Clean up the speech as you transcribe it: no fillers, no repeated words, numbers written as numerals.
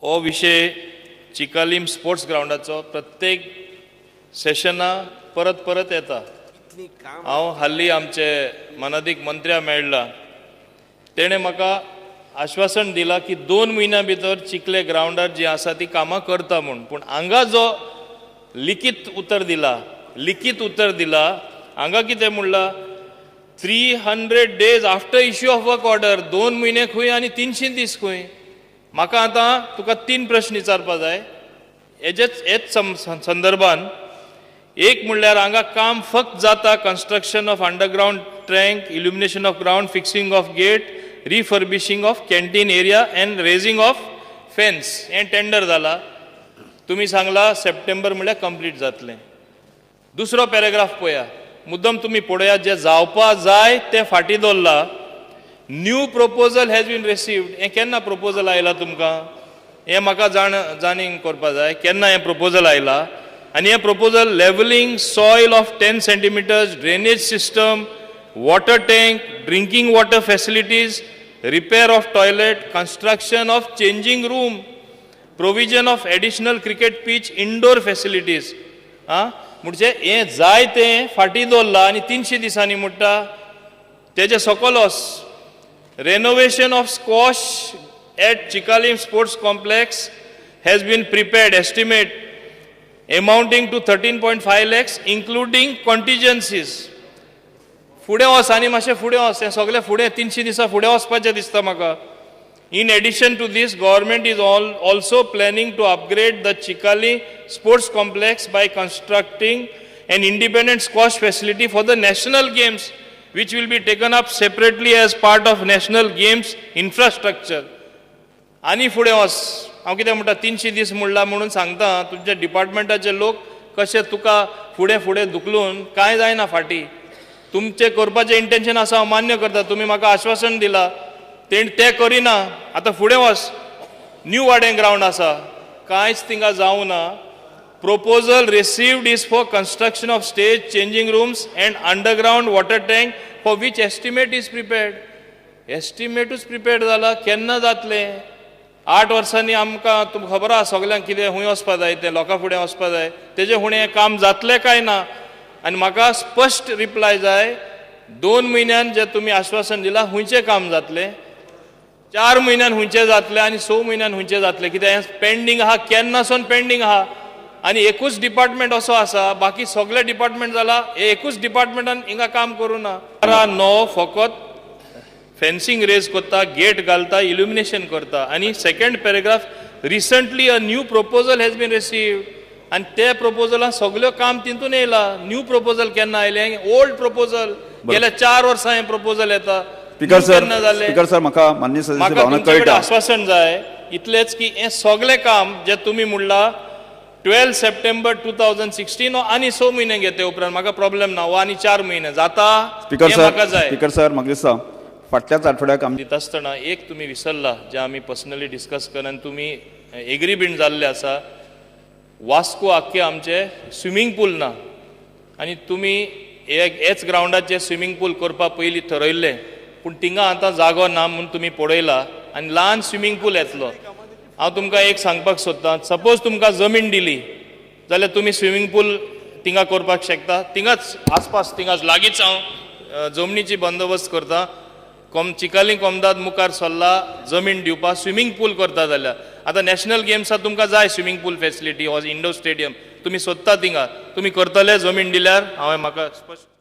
हो विषय चिकालीम स्पोर्ट्स ग्राउंडाचो प्रत्येक सेशना परत परत येता। हांव हाल्ली आमचे मनादीक मंत्र्या मेळ्ळा, तेणें म्हाका आश्वासन दिला की 2 म्हयन्या भितर चिखले ग्राउंडार जी आसा ती कामां करता म्हूण। पूण हांगा जो लिखीत उतर दिला हांगा कितें म्हणलां 300 days after issue of work order, 2 म्हयने खंय आनी 300 दीस खंय। म्हाका आतां तुका 3 प्रश्न विचारपा जाय हेच संदर्भान। एक म्हणल्यार हांगा काम फक्त जाता construction of underground tank, illumination of ground, fixing of gate, refurbishing of canteen area and raising of fence, हें टेंडर जाला। तुमी सांगला सप्टेंबर म्हळ्यार कंप्लीट जातलें। दुसरो पॅरेग्राफ पळया, मुद्दम तुमी पळयात, जे जावपा जाय तें फाटीं दवरला। New proposal has been received, हें केन्ना प्रपोजल आयला तुमकां? हें म्हाका जाणीव करपा जाय, केन्ना हें प्रपोजल आयला। आनी हें proposal levelling soil of 10 centimeters, drainage system, water tank, drinking water facilities, repair of toilet, construction of changing room, provision of additional cricket pitch, indoor facilities. म्हणजे हें जाय तें फाटीं दवरला आनी 300 दिसांनी म्हणटा तेजे सकलोस renovation of squash at Chicalim sports complex has been prepared estimate amounting to 13.5 lakhs including contingencies. फुडें वच आनी मातशें फुडें वच, हें सगळें फुडें 300 दिसां फुडें वचपाचें दिसता म्हाका। In addition to this, government is also planning to upgrade the Chikali Sports Complex by constructing an independent squash facility for the national games, which will be taken up separately as part of national games infrastructure. आनी फुडें वच, हांव कितें म्हणटा 300 दीस म्हणला म्हणून सांगता तुमच्या डिपार्टमेंटाचे लोक कशे तुका फुडें फुडें धुकलून कांय जायना फाटीं। तुमचें करपाचें इंटेंशन आसा हांव मान्य करता, तुमी म्हाका आश्वासन दिलां तें करिना। आतां फुडें वच, न्यू वाडें ग्राउंड आसा, कांयच थिंगा जावं ना। Proposal received is for construction of stage, changing rooms and underground water tank for which estimate is prepared. एस्टिमेटूच प्रिपेर्ड जाला, केन्ना जातलें? 8 वर्सांनी आमकां तुमकां खबर आसा सगल्यांक कितें खूंय वचपा जाय तें, लोकां फुडें वचपा जाय, तेजें फुडें हें काम जातलें काय ना। आनी म्हाका स्पश्ट रिप्लाय जाय, 2 म्हयन्यान जें तुमी आश्वासन दिलां हुंयचें काम जातलें, 4 म्हयन्यान हुंयचें जातलें आनी 6 म्हयन्यान हुंयचें जातलें। कित्याक हें पेंडींग आहा, केन्नासून पेंडींग आहा। आनी एकूच डिपार्टमेंट असो आसा, बाकी सगळे डिपार्टमेंट जाला, हे एकूच डिपार्टमेंटान हिंगा काम करूं ना। 9 फकत फेन्सिंग रेज करता, गेट घालता, इल्युमिनेशन करता। आनी second paragraph, recently a new proposal has been received, आनी ते प्रपोजलान सगळ्यो काम तितून येयला। न्यू प्रपोजल केन्ना आयलें? ओल्ड प्रपोजल, गेल्या 4 वर्सां हें प्रपोजल येता। स्पीकर सर म्हाका मान्य सदस्याची भावना कळटा। आश्वासन जाय इतलेंच की हें सगळें काम जें तुमी म्हणलां 12 सप्टेंबर 2016 आनी 6 म्हयने घेते उपरांत म्हाका प्रॉब्लेम ना, हो आनी 4 म्हयने जाता। स्पीकर सर म्हाका दिसता फाटल्याच आठवड्याक दिता आसतना एक तुमी विसरला, जें आमी पर्सनली डिस्कस केलें, तुमी एग्री बीन जाल्ले आसा। वास्को आख्खे आमचे स्विमींग पूल ना, आनी तुमी हेच ग्राउंडाचेर स्विमींग पूल करपा पयलीं थरयल्लें, पूण थिंगा आतां जागो ना म्हणून तुमी पळयला आनी ल्हान स्विमींग पूल येतलो। हांव तुमकां एक सांगपाक सोदतां, सपोज तुमकां जमीन दिली जाल्यार तुमी स्विमींग पूल थिंगा करपाक शकता। थिंगाच आसपास थिंगाच लागींच हांव जमनीची बंदोबस्त करता। चिकाली कोमदाद मुखार सरला जमीन दिवपाक, स्विमींग पूल करता जाल्यार। आतां नॅशनल गेम्साक तुमकां जाय स्विमींग पूल फॅसिलिटी, हो इंडोर स्टेडियम तुमी सोदता थिंगा, तुमी करतले जमीन दिल्यार? हांवें म्हाका स्पश्ट